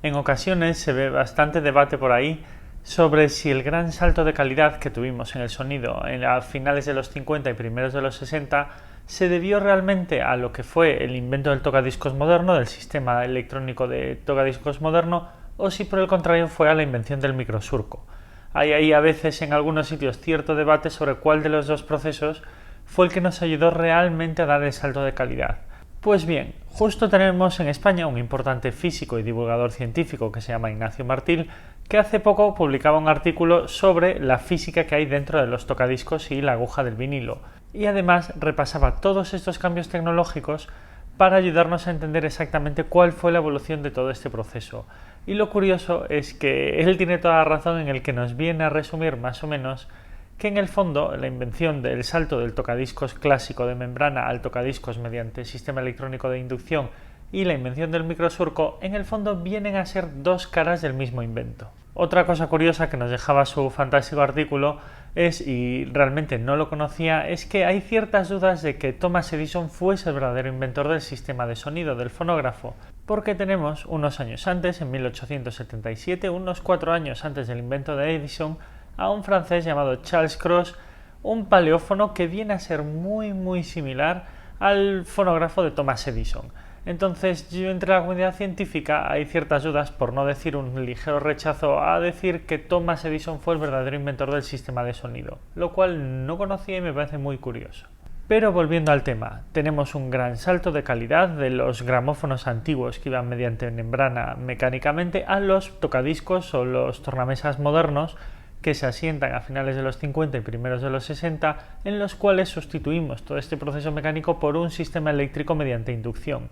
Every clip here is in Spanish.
En ocasiones se ve bastante debate por ahí sobre si el gran salto de calidad que tuvimos en el sonido a finales de los 50 y primeros de los 60 se debió realmente a lo que fue el invento del tocadiscos moderno, del sistema electrónico de tocadiscos moderno, o si por el contrario fue a la invención del microsurco. Hay ahí a veces en algunos sitios cierto debate sobre cuál de los dos procesos fue el que nos ayudó realmente a dar el salto de calidad. Pues bien, justo tenemos en España un importante físico y divulgador científico que se llama Ignacio Martín, que hace poco publicaba un artículo sobre la física que hay dentro de los tocadiscos y la aguja del vinilo, y además repasaba todos estos cambios tecnológicos para ayudarnos a entender exactamente cuál fue la evolución de todo este proceso. Y lo curioso es que él tiene toda la razón en el que nos viene a resumir más o menos que en el fondo la invención del salto del tocadiscos clásico de membrana al tocadiscos mediante sistema electrónico de inducción y la invención del microsurco en el fondo vienen a ser dos caras del mismo invento. Otra cosa curiosa que nos dejaba su fantástico artículo es, y realmente no lo conocía, es que hay ciertas dudas de que Thomas Edison fuese el verdadero inventor del sistema de sonido del fonógrafo, porque tenemos unos años antes, en 1877, unos 4 años antes del invento de Edison, a un francés llamado Charles Cros, un paleófono que viene a ser muy similar al fonógrafo de Thomas Edison. Entonces, entre la comunidad científica hay ciertas dudas, por no decir un ligero rechazo, a decir que Thomas Edison fue el verdadero inventor del sistema de sonido, lo cual no conocía y me parece muy curioso. Pero volviendo al tema, tenemos un gran salto de calidad de los gramófonos antiguos que iban mediante membrana mecánicamente a los tocadiscos o los tornamesas modernos que se asientan a finales de los 50 y primeros de los 60, en los cuales sustituimos todo este proceso mecánico por un sistema eléctrico mediante inducción.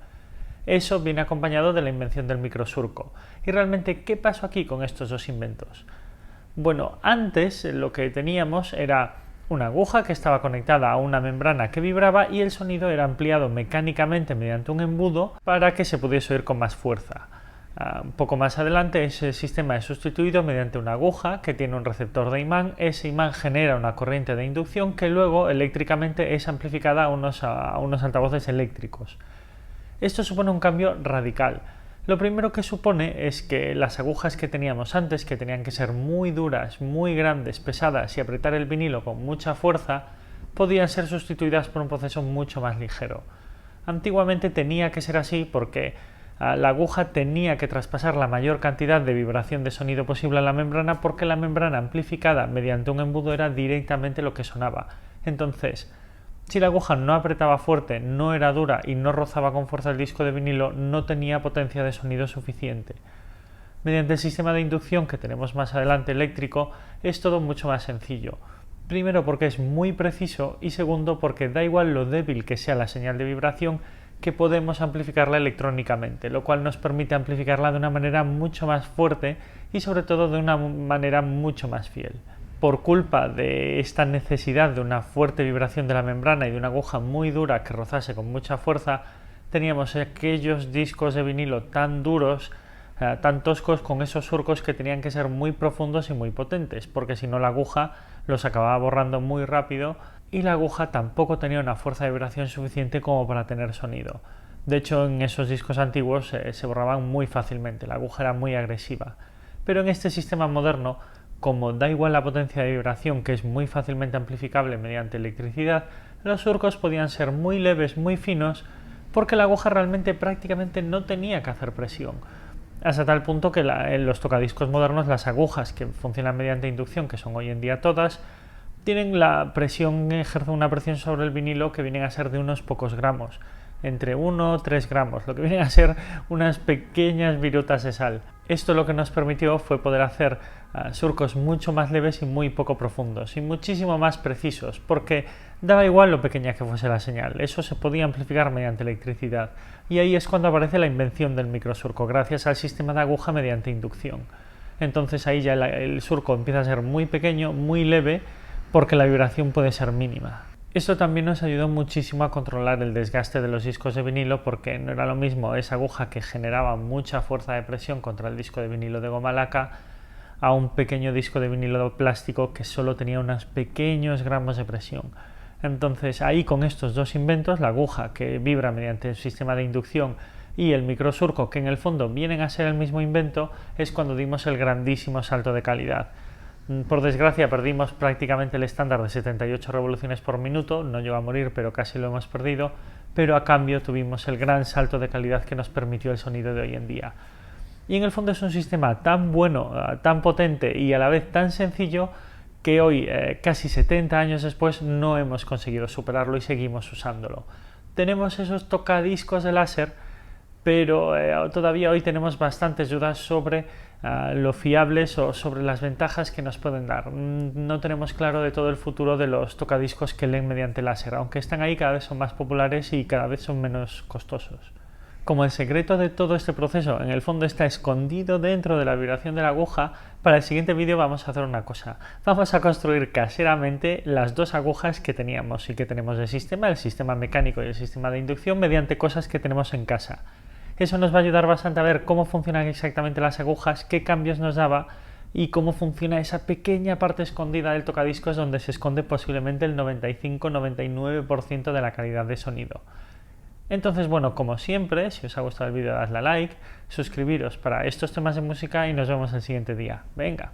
Eso viene acompañado de la invención del microsurco. ¿Y realmente qué pasó aquí con estos dos inventos? Bueno, antes lo que teníamos era una aguja que estaba conectada a una membrana que vibraba y el sonido era ampliado mecánicamente mediante un embudo para que se pudiese oír con más fuerza. Un poco más adelante ese sistema es sustituido mediante una aguja que tiene un receptor de imán. Ese imán genera una corriente de inducción que luego eléctricamente es amplificada a unos altavoces eléctricos. Esto supone un cambio radical. Lo primero que supone es que las agujas que teníamos antes, que tenían que ser muy duras, muy grandes, pesadas y apretar el vinilo con mucha fuerza, podían ser sustituidas por un proceso mucho más ligero. Antiguamente tenía que ser así porque la aguja tenía que traspasar la mayor cantidad de vibración de sonido posible a la membrana porque la membrana amplificada mediante un embudo era directamente lo que sonaba. Entonces, si la aguja no apretaba fuerte, no era dura y no rozaba con fuerza el disco de vinilo, no tenía potencia de sonido suficiente. Mediante el sistema de inducción que tenemos más adelante eléctrico, es todo mucho más sencillo. Primero porque es muy preciso y segundo porque da igual lo débil que sea la señal de vibración, que podemos amplificarla electrónicamente, lo cual nos permite amplificarla de una manera mucho más fuerte y sobre todo de una manera mucho más fiel. Por culpa de esta necesidad de una fuerte vibración de la membrana y de una aguja muy dura que rozase con mucha fuerza, teníamos aquellos discos de vinilo tan duros, tan toscos, con esos surcos que tenían que ser muy profundos y muy potentes, porque si no la aguja los acababa borrando muy rápido y la aguja tampoco tenía una fuerza de vibración suficiente como para tener sonido. De hecho, en esos discos antiguos se borraban muy fácilmente, la aguja era muy agresiva. Pero en este sistema moderno, como da igual la potencia de vibración, que es muy fácilmente amplificable mediante electricidad, los surcos podían ser muy leves, muy finos, porque la aguja realmente prácticamente no tenía que hacer presión. Hasta tal punto que en los tocadiscos modernos las agujas que funcionan mediante inducción, que son hoy en día todas, tienen ejercen una presión sobre el vinilo que vienen a ser de unos pocos gramos, entre 1 o 3 gramos, lo que vienen a ser unas pequeñas virutas de sal. Esto lo que nos permitió fue poder hacer surcos mucho más leves y muy poco profundos y muchísimo más precisos, porque daba igual lo pequeña que fuese la señal, eso se podía amplificar mediante electricidad, y ahí es cuando aparece la invención del microsurco, gracias al sistema de aguja mediante inducción. Entonces ahí ya el surco empieza a ser muy pequeño, muy leve, porque la vibración puede ser mínima. Esto también nos ayudó muchísimo a controlar el desgaste de los discos de vinilo, porque no era lo mismo esa aguja que generaba mucha fuerza de presión contra el disco de vinilo de goma laca a un pequeño disco de vinilo de plástico que solo tenía unos pequeños gramos de presión. Entonces ahí con estos dos inventos, la aguja que vibra mediante el sistema de inducción y el microsurco, que en el fondo vienen a ser el mismo invento, es cuando dimos el grandísimo salto de calidad. Por desgracia perdimos prácticamente el estándar de 78 revoluciones por minuto, no llegó a morir pero casi lo hemos perdido, pero a cambio tuvimos el gran salto de calidad que nos permitió el sonido de hoy en día. Y en el fondo es un sistema tan bueno, tan potente y a la vez tan sencillo que hoy, casi 70 años después, no hemos conseguido superarlo y seguimos usándolo. Tenemos esos tocadiscos de láser, pero todavía hoy tenemos bastantes dudas sobre lo fiables o sobre las ventajas que nos pueden dar. No tenemos claro de todo el futuro de los tocadiscos que leen mediante láser, aunque están ahí, cada vez son más populares y cada vez son menos costosos. Como el secreto de todo este proceso en el fondo está escondido dentro de la vibración de la aguja, para el siguiente vídeo vamos a hacer una cosa. Vamos a construir caseramente las dos agujas que teníamos y que tenemos de sistema, el sistema mecánico y el sistema de inducción, mediante cosas que tenemos en casa. Eso nos va a ayudar bastante a ver cómo funcionan exactamente las agujas, qué cambios nos daba y cómo funciona esa pequeña parte escondida del tocadiscos donde se esconde posiblemente el 95-99% de la calidad de sonido. Entonces, bueno, como siempre, si os ha gustado el vídeo, dadle a like, suscribiros para estos temas de música y nos vemos el siguiente día. ¡Venga!